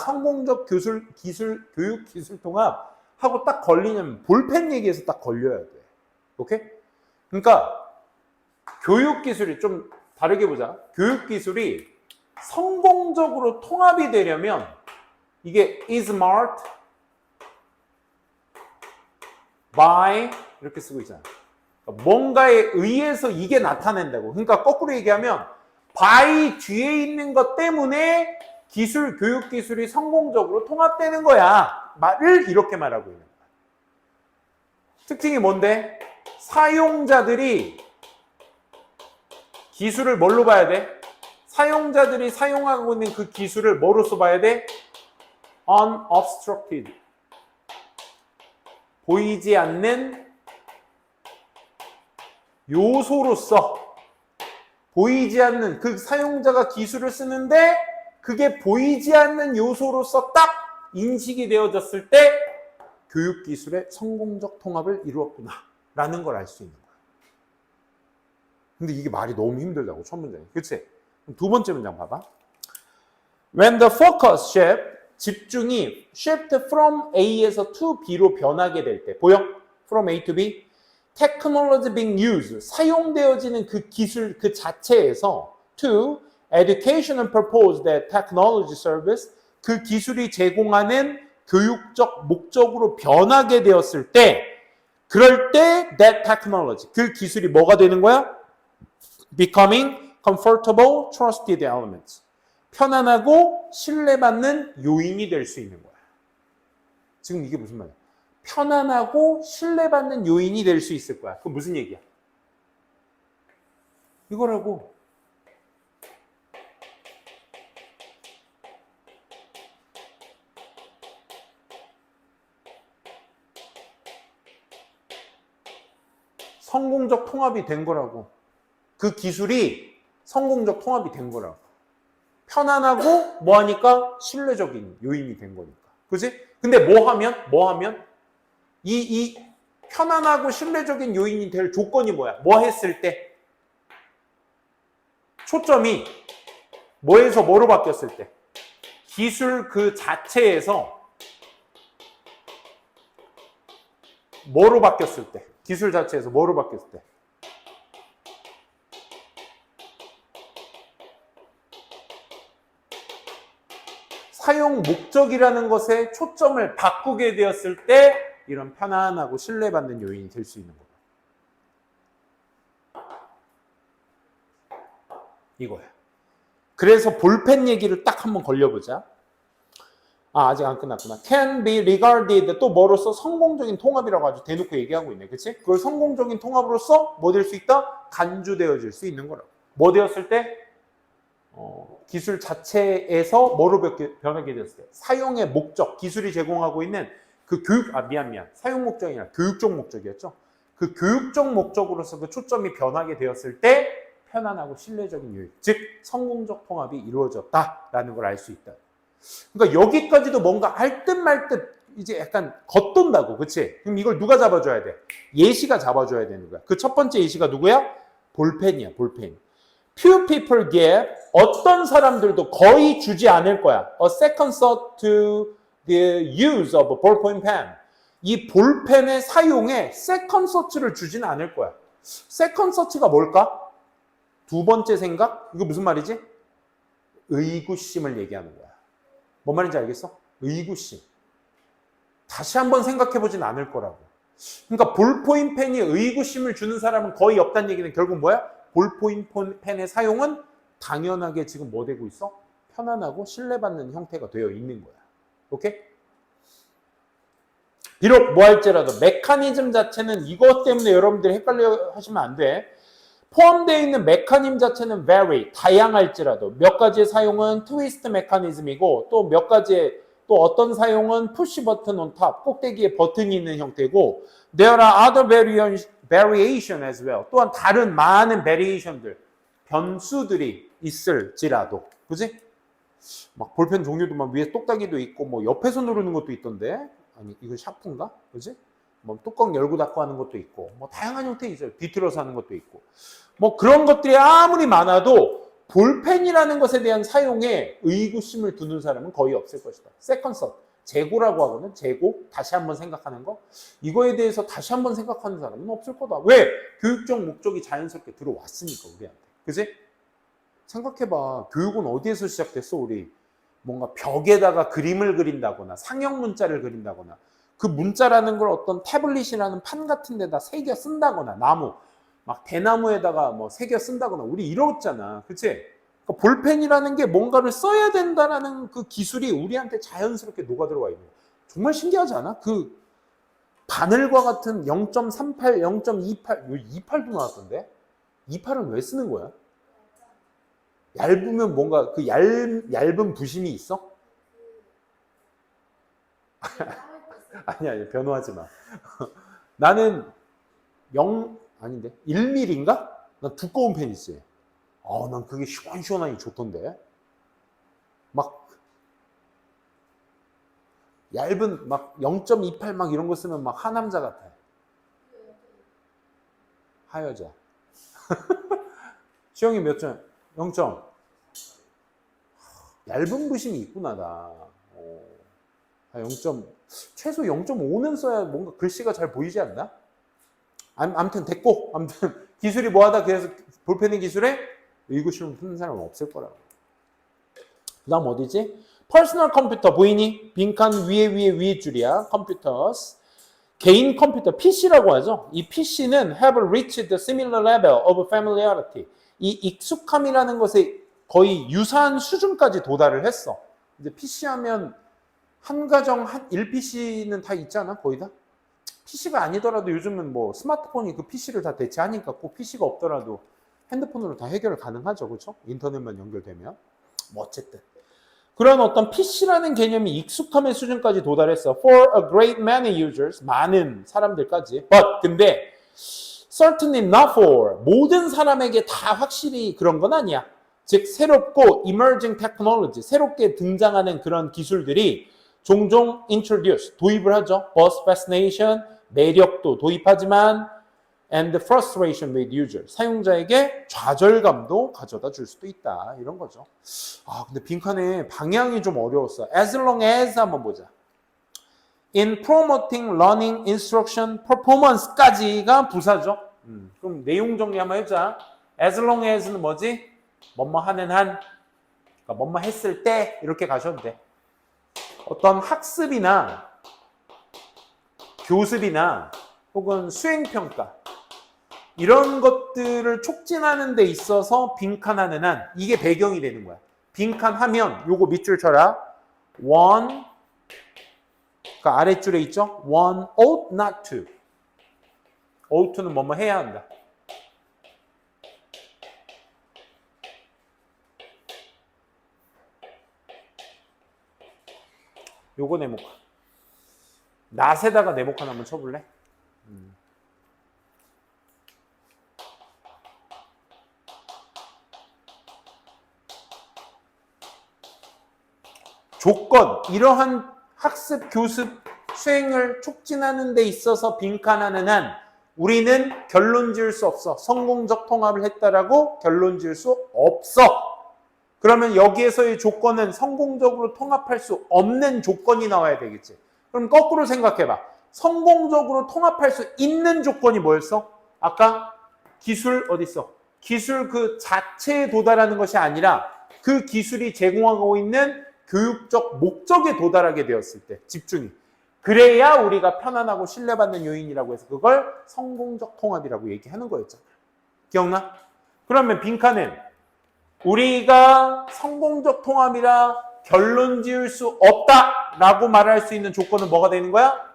성공적 교육기술 통합 하고 딱 걸리냐면 볼펜 얘기에서 딱 걸려야 돼. 오케이? 그러니까 교육기술이 좀 다르게 보자. 교육기술이 성공적으로 통합이 되려면 이게 is marked by 이렇게 쓰고 있잖아. 그러니까 뭔가에 의해서 이게 나타낸다고. 그러니까 거꾸로 얘기하면 by 뒤에 있는 것 때문에 교육 기술이 성공적으로 통합되는 거야. 말을 이렇게 말하고 있는 거야. 특징이 뭔데? 사용자들이 기술을 뭘로 봐야 돼? 사용자들이 사용하고 있는 그 기술을 뭐로서 봐야 돼? unobstructed. 보이지 않는 요소로서, 보이지 않는 그 사용자가 기술을 쓰는데 그게 보이지 않는 요소로서 딱 인식이 되어졌을 때 교육기술의 성공적 통합을 이루었구나 라는 걸 알 수 있는 거야. 근데 이게 말이 너무 힘들다고, 첫 문장이. 그치? 두 번째 문장 봐봐. When the focus 집중이 shift from A에서 to B로 변하게 될 때, 보여? From A to B. Technology being used, 사용되어지는 그 기술 그 자체에서 to educational purpose that technology service, 그 기술이 제공하는 교육적 목적으로 변하게 되었을 때, 그럴 때 that technology, 그 기술이 뭐가 되는 거야? Becoming comfortable, trusted elements. 편안하고 신뢰받는 요인이 될 수 있는 거야. 지금 이게 무슨 말이야? 편안하고 신뢰받는 요인이 될 수 있을 거야. 그건 무슨 얘기야? 이거라고. 성공적 통합이 된 거라고. 그 기술이 성공적 통합이 된 거라고. 편안하고 뭐 하니까 신뢰적인 요인이 된 거니까. 그치? 근데 뭐 하면? 이 편안하고 신뢰적인 요인이 될 조건이 뭐야? 뭐 했을 때? 초점이 뭐에서 뭐로 바뀌었을 때? 기술 그 자체에서 뭐로 바뀌었을 때? 기술 자체에서 뭐로 바뀌었을 때? 사용 목적이라는 것에 초점을 바꾸게 되었을 때 이런 편안하고 신뢰받는 요인이 될 수 있는 거야. 이거야. 그래서 볼펜 얘기를 딱 한번 걸려보자. 아직 안 끝났구나. Can be regarded 또 뭐로서 성공적인 통합이라고 아주 대놓고 얘기하고 있네. 그치? 그걸 성공적인 통합으로서 뭐 될 수 있다? 간주되어질 수 있는 거라고. 뭐 되었을 때? 기술 자체에서 뭐로 변하게 되었을 때? 사용의 목적, 기술이 제공하고 있는 그 사용 목적이 아니라 교육적 목적이었죠. 그 교육적 목적으로서 그 초점이 변하게 되었을 때 편안하고 신뢰적인 요인, 즉 성공적 통합이 이루어졌다라는 걸 알 수 있다. 그러니까 여기까지도 뭔가 알 듯 말 듯 이제 약간 겉돈다고, 그치? 그럼 이걸 누가 잡아줘야 돼? 예시가 잡아줘야 되는 거야. 그 첫 번째 예시가 누구야? 볼펜이야, 볼펜. Few people give, 어떤 사람들도 거의 주지 않을 거야. A second thought to the use of a ballpoint pen. 이 볼펜의 사용에 세컨 서치를 주지는 않을 거야. 세컨 서치가 뭘까? 두 번째 생각? 이거 무슨 말이지? 의구심을 얘기하는 거야. 뭔 말인지 알겠어? 의구심. 다시 한번 생각해보진 않을 거라고. 그러니까 볼포인 펜이 의구심을 주는 사람은 거의 없다는 얘기는 결국 뭐야? 볼포인 펜의 사용은 당연하게 지금 뭐 되고 있어? 편안하고 신뢰받는 형태가 되어 있는 거야. 오케이? 비록 뭐 할지라도 메커니즘 자체는 이것 때문에 여러분들이 헷갈려 하시면 안 돼. 포함되어 있는 메커니즘 자체는 vary, 다양할지라도 몇 가지의 사용은 트위스트 메커니즘이고 또 몇 가지의 또 어떤 사용은 푸시 버튼 on top, 꼭대기에 버튼이 있는 형태고 there are other variation as well. 또한 다른 많은 variation들, 변수들이 있을지라도 그지? 막 볼펜 종류도 막 위에 똑딱이도 있고 뭐 옆에서 누르는 것도 있던데 아니 이거 샤프인가? 그지? 뭐 뚜껑 열고 닫고 하는 것도 있고 뭐 다양한 형태 있어요. 뒤틀어서 하는 것도 있고 뭐 그런 것들이 아무리 많아도 볼펜이라는 것에 대한 사용에 의구심을 두는 사람은 거의 없을 것이다. 세컨 서 재고라고 하거든. 재고 다시 한번 생각하는 거 이거에 대해서 다시 한번 생각하는 사람은 없을 거다. 왜? 교육적 목적이 자연스럽게 들어왔으니까 우리한테. 그지? 생각해봐. 교육은 어디에서 시작됐어 우리? 뭔가 벽에다가 그림을 그린다거나 상형 문자를 그린다거나 그 문자라는 걸 어떤 태블릿이라는 판 같은 데다 새겨 쓴다거나 나무 막 대나무에다가 뭐 새겨 쓴다거나 우리 이러잖아. 그치? 그러니까 볼펜이라는 게 뭔가를 써야 된다라는 그 기술이 우리한테 자연스럽게 녹아들어와 있는 거야. 정말 신기하지 않아? 그 바늘과 같은 0.38, 0.28, 28도 나왔던데? 28은 왜 쓰는 거야? 얇으면 뭔가 그 얇은 부심이 있어? 아니 변호하지 마. 나는 아닌데 1mm인가? 난 두꺼운 펜 있어요. 난 그게 시원시원하니 좋던데. 막 얇은 막 0.28 막 이런 거 쓰면 막 하남자 같아. 하여자. 시영이 몇 점? 0점. 얇은 부심이 있구나 나. 0. 최소 0.5는 써야 뭔가 글씨가 잘 보이지 않나? 아무튼 됐고 아무튼 기술이 뭐하다 그래서 볼펜의 기술에 의구심을 푸는 사람은 없을 거라고. 그 다음 어디지? 퍼스널 컴퓨터 보이니? 빈칸 위에 줄이야. 컴퓨터스. 개인 컴퓨터 PC라고 하죠. 이 PC는 have reached the similar level of familiarity. 이 익숙함이라는 것에 거의 유사한 수준까지 도달을 했어. 이제 PC 하면 한 가정 한 1PC는 다 있잖아. 거의 다. PC가 아니더라도 요즘은 뭐 스마트폰이 그 PC를 다 대체하니까 꼭 PC가 없더라도 핸드폰으로 다 해결 가능하죠. 그렇죠? 인터넷만 연결되면. 뭐 어쨌든. 그런 어떤 PC라는 개념이 익숙함의 수준까지 도달했어. For a great many users. 많은 사람들까지. 근데 certainly not for. 모든 사람에게 다 확실히 그런 건 아니야. 즉 새롭고 emerging technology. 새롭게 등장하는 그런 기술들이 종종 introduce. 도입을 하죠. Both fascination. 매력도 도입하지만 and frustration with user. 사용자에게 좌절감도 가져다 줄 수도 있다. 이런 거죠. 근데 빈칸에 방향이 좀 어려웠어. As long as 한번 보자. In promoting learning, instruction, performance까지가 부사죠. 그럼 내용 정리 한번 해보자. As long as는 뭐지? 뭐뭐 하는 한, 그러니까 뭐뭐 했을 때 이렇게 가셔도 돼. 어떤 학습이나 교습이나 혹은 수행평가 이런 것들을 촉진하는 데 있어서 빈칸하는 한 이게 배경이 되는 거야. 빈칸하면 요거 밑줄 쳐라. One 그러니까 아랫줄에 있죠. One ought not to. ought to는 뭐뭐 해야 한다. 요거 네모칸. 낫에다가 네모칸 한번 쳐볼래? 조건, 이러한 학습, 교습, 수행을 촉진하는 데 있어서 빈칸하는 한 우리는 결론 지을 수 없어. 성공적 통합을 했다라고 결론 지을 수 없어. 그러면 여기에서의 조건은 성공적으로 통합할 수 없는 조건이 나와야 되겠지. 그럼 거꾸로 생각해봐. 성공적으로 통합할 수 있는 조건이 뭐였어? 아까 기술 어디 있어? 기술 그 자체에 도달하는 것이 아니라 그 기술이 제공하고 있는 교육적 목적에 도달하게 되었을 때 집중이. 그래야 우리가 편안하고 신뢰받는 요인이라고 해서 그걸 성공적 통합이라고 얘기하는 거였잖아. 기억나? 그러면 빈칸은 우리가 성공적 통합이라 결론 지을 수 없다라고 말할 수 있는 조건은 뭐가 되는 거야?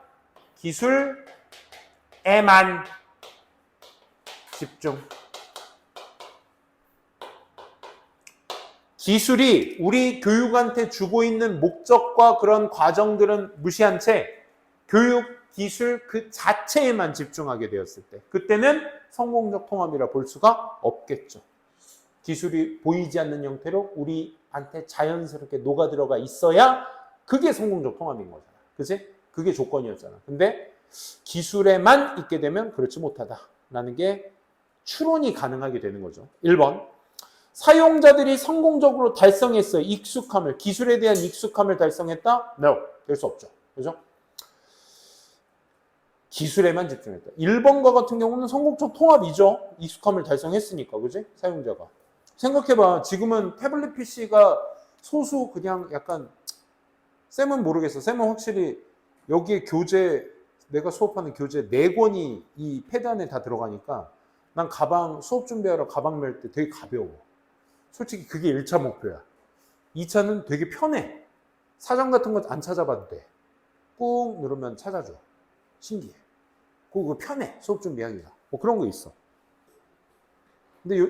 기술에만 집중. 기술이 우리 교육한테 주고 있는 목적과 그런 과정들은 무시한 채 교육, 기술 그 자체에만 집중하게 되었을 때 그때는 성공적 통합이라 볼 수가 없겠죠. 기술이 보이지 않는 형태로 우리한테 자연스럽게 녹아들어가 있어야 그게 성공적 통합인 거잖아. 그치? 그게 조건이었잖아. 근데 기술에만 있게 되면 그렇지 못하다라는 게 추론이 가능하게 되는 거죠. 1번. 사용자들이 성공적으로 달성했어요. 익숙함을. 기술에 대한 익숙함을 달성했다? No. 될 수 없죠. 그죠? 기술에만 집중했다. 1번과 같은 경우는 성공적 통합이죠. 익숙함을 달성했으니까. 그지? 사용자가. 생각해봐. 지금은 태블릿 PC가 소수 그냥 약간 쌤은 모르겠어. 쌤은 확실히 여기에 교재 내가 수업하는 교재 4권이 이 패드 안에 다 들어가니까 난 가방 수업 준비하러 가방 멜 때 되게 가벼워. 솔직히 그게 1차 목표야. 2차는 되게 편해. 사전 같은 거 안 찾아봐도 돼. 꾹 누르면 찾아줘. 신기해. 그거 편해. 수업 준비하기가. 뭐 그런 거 있어. 근데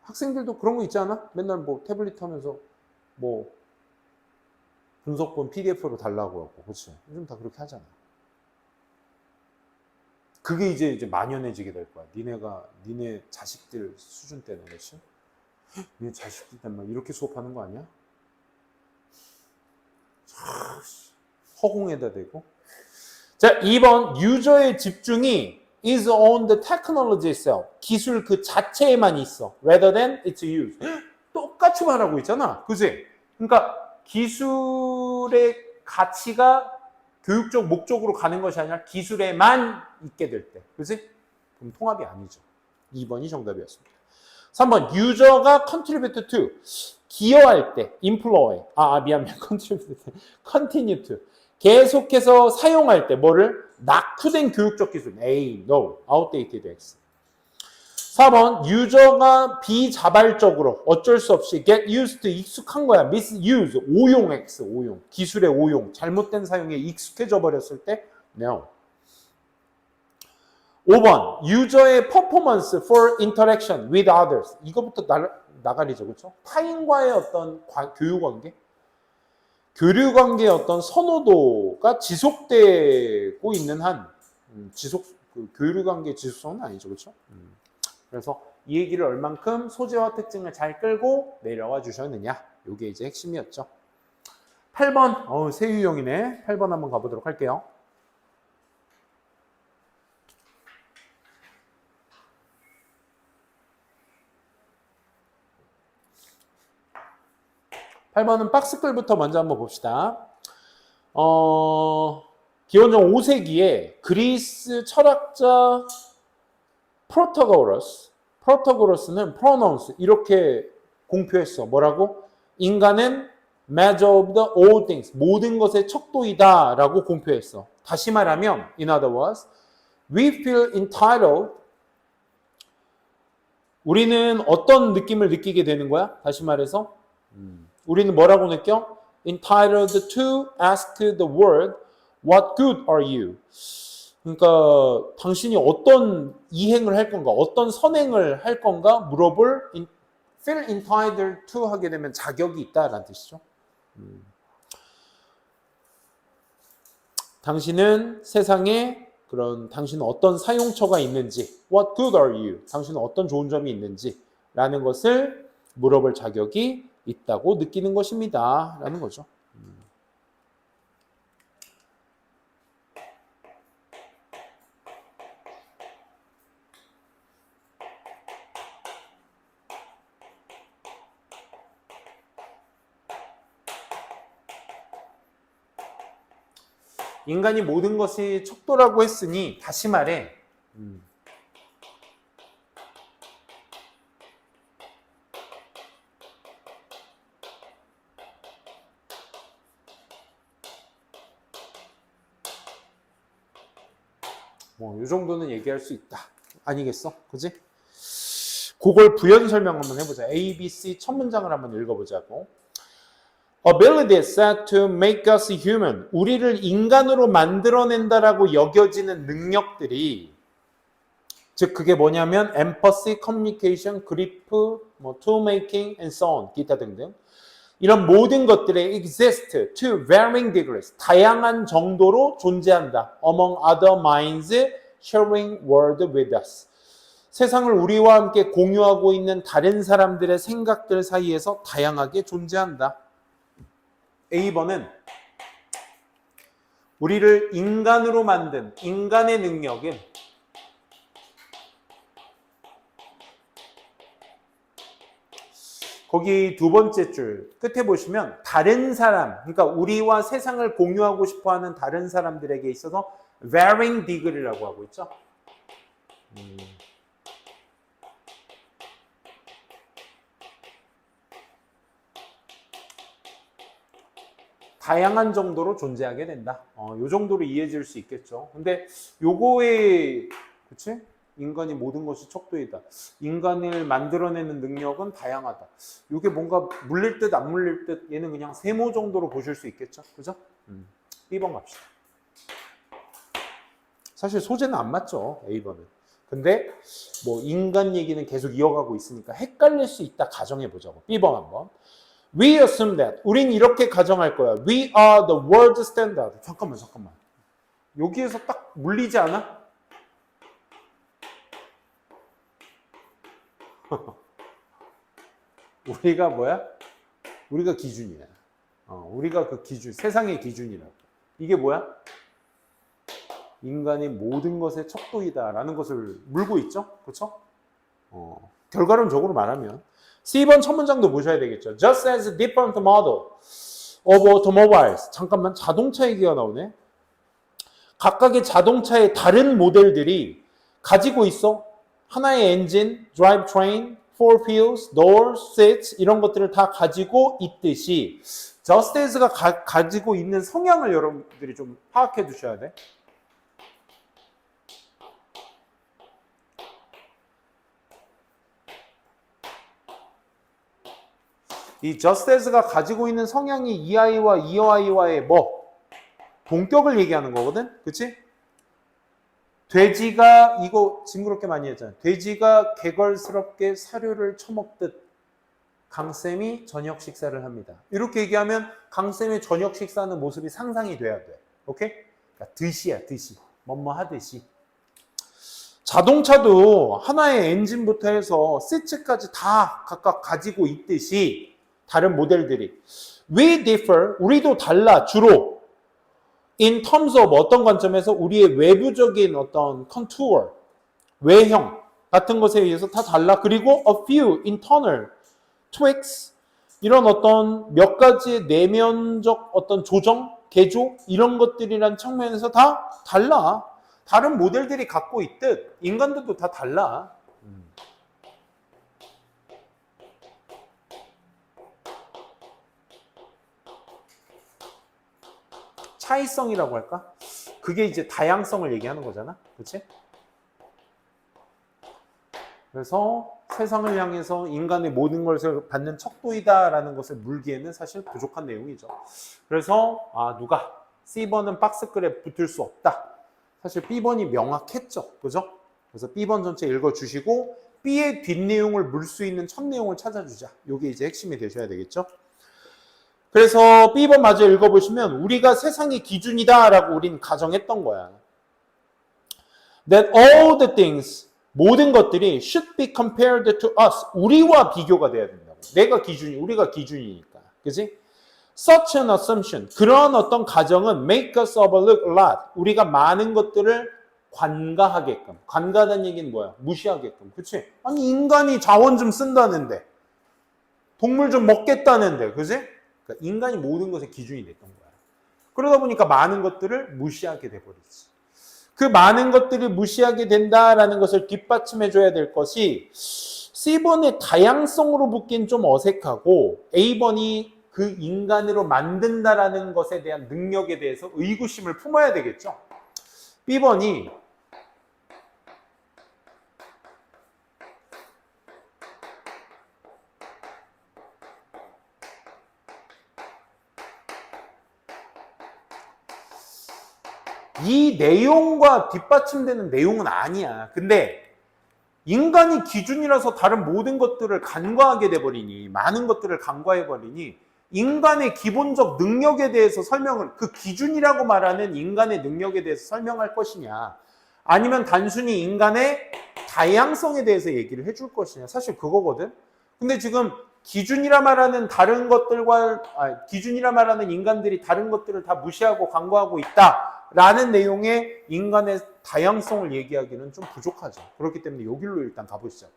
학생들도 그런 거 있지 않아? 맨날 뭐 태블릿 하면서 뭐 분석본 PDF로 달라고 하고. 그렇지. 요즘 다 그렇게 하잖아. 그게 이제 만연해지게 될 거야. 니네 자식들 수준 때는. 그렇지? 니네 자식들 때는 막 이렇게 수업하는 거 아니야? 허공에다 대고. 자, 2번. 유저의 집중이 is on the technology itself. 기술 그 자체에만 있어. rather than its use. 똑같이 말하고 있잖아. 그지? 그러니까 기술의 가치가 교육적 목적으로 가는 것이 아니라 기술에만 있게 될 때. 그지? 그럼 통합이 아니죠. 2번이 정답이었습니다. 3번. 유저가 contribute to. 기여할 때. employ. 미안. contribute to. continue to. 계속해서 사용할 때 뭐를? 낙후된 교육적 기술. A, no, outdated X. 4번, 유저가 비자발적으로 어쩔 수 없이 get used to 익숙한 거야. misuse, 오용 X, 오용. 기술의 오용, 잘못된 사용에 익숙해져 버렸을 때 no. 5번, 유저의 performance for interaction with others. 이거부터 나가리죠, 그렇죠? 타인과의 어떤 교육관계? 교류관계의 어떤 선호도가 지속되고 있는 한 교류관계의 지속성은 아니죠. 그렇죠? 그래서 이 얘기를 얼만큼 소재와 특징을 잘 끌고 내려와 주셨느냐. 이게 이제 핵심이었죠. 8번. 새 유형이네. 8번 한번 가보도록 할게요. (8번은) 박스글부터 먼저 한번 봅시다. 기원전 5세기에 그리스 철학자 프로타고러스는 pronounce 이렇게 공표했어. 뭐라고? 인간은 measure of the all things. 모든 것의 척도이다 라고 공표했어. 다시 말하면 in other words, we feel entitled. 우리는 어떤 느낌을 느끼게 되는 거야? 다시 말해서 우리는 뭐라고 느껴? entitled to ask the world, what good are you? 그러니까 당신이 어떤 이행을 할 건가, 어떤 선행을 할 건가 물어볼 feel entitled to 하게 되면 자격이 있다라는 뜻이죠. 당신은 세상에 당신은 어떤 사용처가 있는지, what good are you? 당신은 어떤 좋은 점이 있는지 라는 것을 물어볼 자격이 있다고 느끼는 것입니다. 라는 거죠. 인간이 모든 것이 척도라고 했으니 다시 말해 뭐 이 정도는 얘기할 수 있다. 아니겠어? 그지? 그걸 부연 설명 한번 해보자. A, B, C 첫 문장을 한번 읽어보자고. Ability is said to make us human. 우리를 인간으로 만들어낸다라고 여겨지는 능력들이 즉 그게 뭐냐면 empathy, communication, grip, 뭐 tool making, and so on 기타 등등 이런 모든 것들이 exist to varying degrees 다양한 정도로 존재한다. Among other minds sharing world with us. 세상을 우리와 함께 공유하고 있는 다른 사람들의 생각들 사이에서 다양하게 존재한다. A번은 우리를 인간으로 만든 인간의 능력은 거기 두 번째 줄 끝에 보시면 다른 사람, 그러니까 우리와 세상을 공유하고 싶어하는 다른 사람들에게 있어서 varying degree라고 하고 있죠. 다양한 정도로 존재하게 된다. 요 정도로 이해질 수 있겠죠. 근데 요거에 그치? 인간이 모든 것이 척도이다. 인간을 만들어내는 능력은 다양하다. 이게 뭔가 물릴 듯 안 물릴 듯 얘는 그냥 세모 정도로 보실 수 있겠죠. 그죠? B번 갑시다. 사실 소재는 안 맞죠. A번은. 근데 뭐 인간 얘기는 계속 이어가고 있으니까 헷갈릴 수 있다 가정해 보자고. B번 한번. We assume that. 우린 이렇게 가정할 거야. We are the world standard. 잠깐만. 여기에서 딱 물리지 않아? 우리가 뭐야? 우리가 기준이야. 우리가 그 기준, 세상의 기준이라고. 이게 뭐야? 인간이 모든 것의 척도이다라는 것을 물고 있죠? 그렇죠? 결과론적으로 말하면 C번 첫 문장도 보셔야 되겠죠. Just as different model of automobiles. 잠깐만, 자동차 얘기가 나오네. 각각의 자동차의 다른 모델들이 가지고 있어. 하나의 엔진, drivetrain, four wheels, doors, seats 이런 것들을 다 가지고 있듯이 Just as가 가지고 있는 성향을 여러분들이 좀 파악해 두셔야 돼. 이 just as가 가지고 있는 성향이 이 아이와 이 아이와의 뭐 동격을 얘기하는 거거든, 그치? 돼지가 이거 징그럽게 많이 했잖아. 돼지가 개걸스럽게 사료를 처먹듯 강쌤이 저녁 식사를 합니다. 이렇게 얘기하면 강쌤의 저녁 식사하는 모습이 상상이 돼야 돼. 오케이? 그러니까 듯이야, 듯이. 뭐뭐 하듯이. 자동차도 하나의 엔진부터 해서 시트까지 다 각각 가지고 있듯이 다른 모델들이 We differ, 우리도 달라 주로 in terms of 어떤 관점에서 우리의 외부적인 어떤 contour, 외형 같은 것에 의해서 다 달라. 그리고 a few internal tweaks, 이런 어떤 몇 가지의 내면적 어떤 조정, 개조 이런 것들이란 측면에서 다 달라. 다른 모델들이 갖고 있듯 인간들도 다 달라. 차이성이라고 할까? 그게 이제 다양성을 얘기하는 거잖아. 그치? 그래서 세상을 향해서 인간의 모든 것을 받는 척도이다라는 것을 물기에는 사실 부족한 내용이죠. 그래서 누가 C번은 박스글에 붙을 수 없다. 사실 B번이 명확했죠. 그죠? 그래서 B번 전체 읽어주시고 B의 뒷내용을 물 수 있는 첫 내용을 찾아주자. 이게 이제 핵심이 되셔야 되겠죠. 그래서 B번 마저 읽어보시면 우리가 세상의 기준이다라고 우린 가정했던 거야. That all the things, 모든 것들이 should be compared to us. 우리와 비교가 돼야 된다고. 내가 기준이, 우리가 기준이니까. 그치? Such an assumption, 그런 어떤 가정은 make us overlook a lot. 우리가 많은 것들을 관가하게끔. 관가하다는 얘기는 뭐야? 무시하게끔. 그치? 아니, 인간이 자원 좀 쓴다는데. 동물 좀 먹겠다는데. 그치? 그러니까 인간이 모든 것의 기준이 됐던 거야. 그러다 보니까 많은 것들을 무시하게 돼버리지. 그 많은 것들이 무시하게 된다라는 것을 뒷받침해줘야 될 것이 C번의 다양성으로 붙긴 좀 어색하고 A번이 그 인간으로 만든다라는 것에 대한 능력에 대해서 의구심을 품어야 되겠죠. B번이 이 내용과 뒷받침되는 내용은 아니야. 근데 인간이 기준이라서 다른 모든 것들을 간과하게 돼버리니, 많은 것들을 간과해버리니 인간의 기본적 능력에 대해서 설명을, 그 기준이라고 말하는 인간의 능력에 대해서 설명할 것이냐, 아니면 단순히 인간의 다양성에 대해서 얘기를 해줄 것이냐, 사실 그거거든. 근데 지금 기준이라 말하는 다른 것들과, 기준이라 말하는 인간들이 다른 것들을 다 무시하고 간과하고 있다라는 내용의 인간의 다양성을 얘기하기는 좀 부족하죠. 그렇기 때문에 여기로 일단 가보시죠.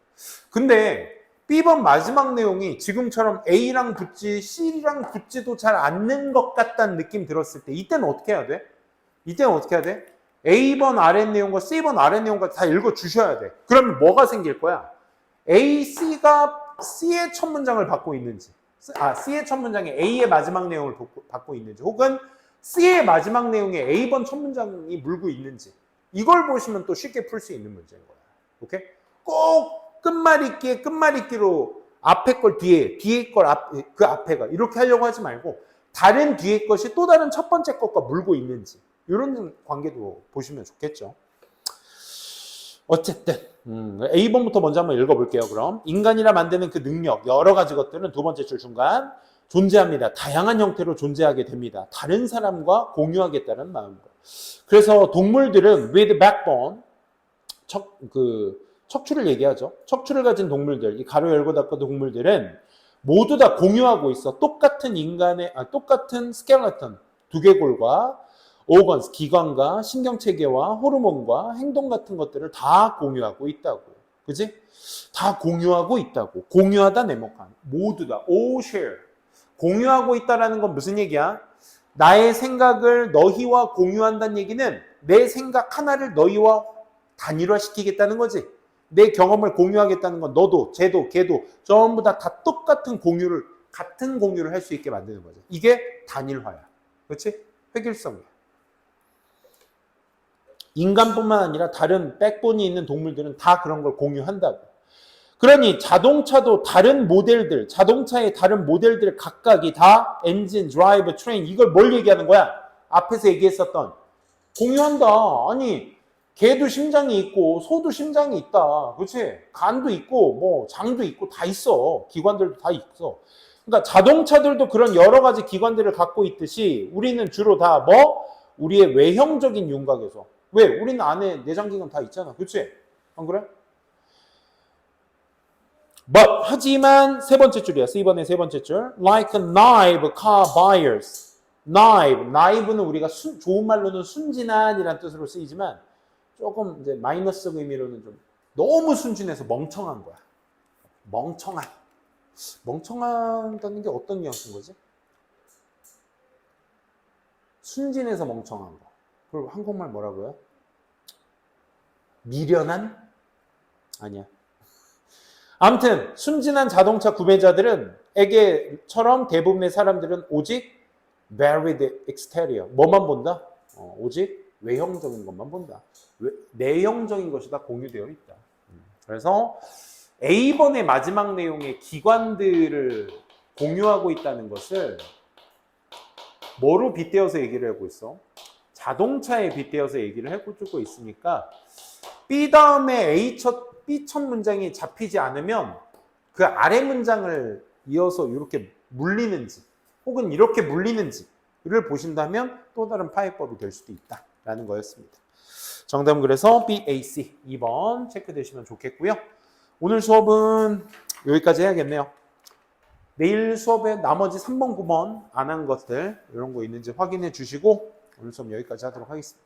근데 B번 마지막 내용이 지금처럼 A랑 붙지 C랑 붙지도 잘 않는 것 같다는 느낌 들었을 때 이때는 어떻게 해야 돼? 이때는 어떻게 해야 돼? A번 아랫 내용과 C번 아랫 내용과 다 읽어주셔야 돼. 그러면 뭐가 생길 거야? A, C가 C의 첫 문장을 받고 있는지, C의 첫 문장에 A의 마지막 내용을 받고 있는지, 혹은 C의 마지막 내용에 A번 첫 문장이 물고 있는지, 이걸 보시면 또 쉽게 풀 수 있는 문제인 거야. 오케이? 꼭 끝말잇기로 앞에 걸 뒤에 걸 그 앞에가 이렇게 하려고 하지 말고 다른 뒤에 것이 또 다른 첫 번째 것과 물고 있는지 이런 관계도 보시면 좋겠죠. 어쨌든 A번부터 먼저 한번 읽어볼게요. 그럼 인간이라 만드는 그 능력, 여러 가지 것들은 두 번째 줄 중간 존재합니다. 다양한 형태로 존재하게 됩니다. 다른 사람과 공유하겠다는 마음으로. 그래서 동물들은 with backbone, 척추를 얘기하죠. 척추를 가진 동물들, 이 가로 열고 닫고 동물들은 모두 다 공유하고 있어. 똑같은 똑같은 스켈레톤, 두개골과 오건스, 기관과 신경체계와 호르몬과 행동 같은 것들을 다 공유하고 있다고. 그지? 다 공유하고 있다고. 공유하다 네모칸. 모두 다. all share. 공유하고 있다라는 건 무슨 얘기야? 나의 생각을 너희와 공유한다는 얘기는 내 생각 하나를 너희와 단일화시키겠다는 거지. 내 경험을 공유하겠다는 건 너도, 쟤도, 걔도 전부 다 똑같은 같은 공유를 할 수 있게 만드는 거죠. 이게 단일화야. 그렇지? 획일성이야. 인간뿐만 아니라 다른 백본이 있는 동물들은 다 그런 걸 공유한다고. 그러니 자동차도 다른 모델들, 자동차의 다른 모델들 각각이 다 엔진, 드라이브, 트레인, 이걸 뭘 얘기하는 거야? 앞에서 얘기했었던 공유한다. 아니 개도 심장이 있고 소도 심장이 있다. 그렇지? 간도 있고 뭐 장도 있고 다 있어. 기관들도 다 있어. 그러니까 자동차들도 그런 여러 가지 기관들을 갖고 있듯이 우리는 주로 다 우리의 외형적인 윤곽에서. 왜? 우리는 안에 내장기관 다 있잖아. 그렇지? 안 그래? But 하지만 세 번째 줄이야. C번의 세 번째 줄. Like a naive car buyers. naive는 우리가 좋은 말로는 순진한이라는 뜻으로 쓰이지만 조금 이제 마이너스 의미로는 좀 너무 순진해서 멍청한 거야. 멍청하다는 게 어떤 뉘앙스인 거지? 순진해서 멍청한 거. 그리고 한국말 뭐라고요? 미련한? 아니야. 아무튼 순진한 자동차 구매자들은 에게처럼 대부분의 사람들은 오직 varied exterior, 뭐만 본다? 오직 외형적인 것만 본다. 내형적인 것이 다 공유되어 있다. 그래서 A번의 마지막 내용의 기관들을 공유하고 있다는 것을 뭐로 빗대어서 얘기를 하고 있어? 자동차에 빗대어서 얘기를 해주고 있으니까 B 다음에 B 첫 문장이 잡히지 않으면 그 아래 문장을 이어서 이렇게 물리는지 혹은 이렇게 물리는지를 보신다면 또 다른 파해법이 될 수도 있다라는 거였습니다. 정답은 그래서 BAC 2번 체크되시면 좋겠고요. 오늘 수업은 여기까지 해야겠네요. 내일 수업에 나머지 3번, 9번 안 한 것들 이런 거 있는지 확인해 주시고 오늘 수업 여기까지 하도록 하겠습니다.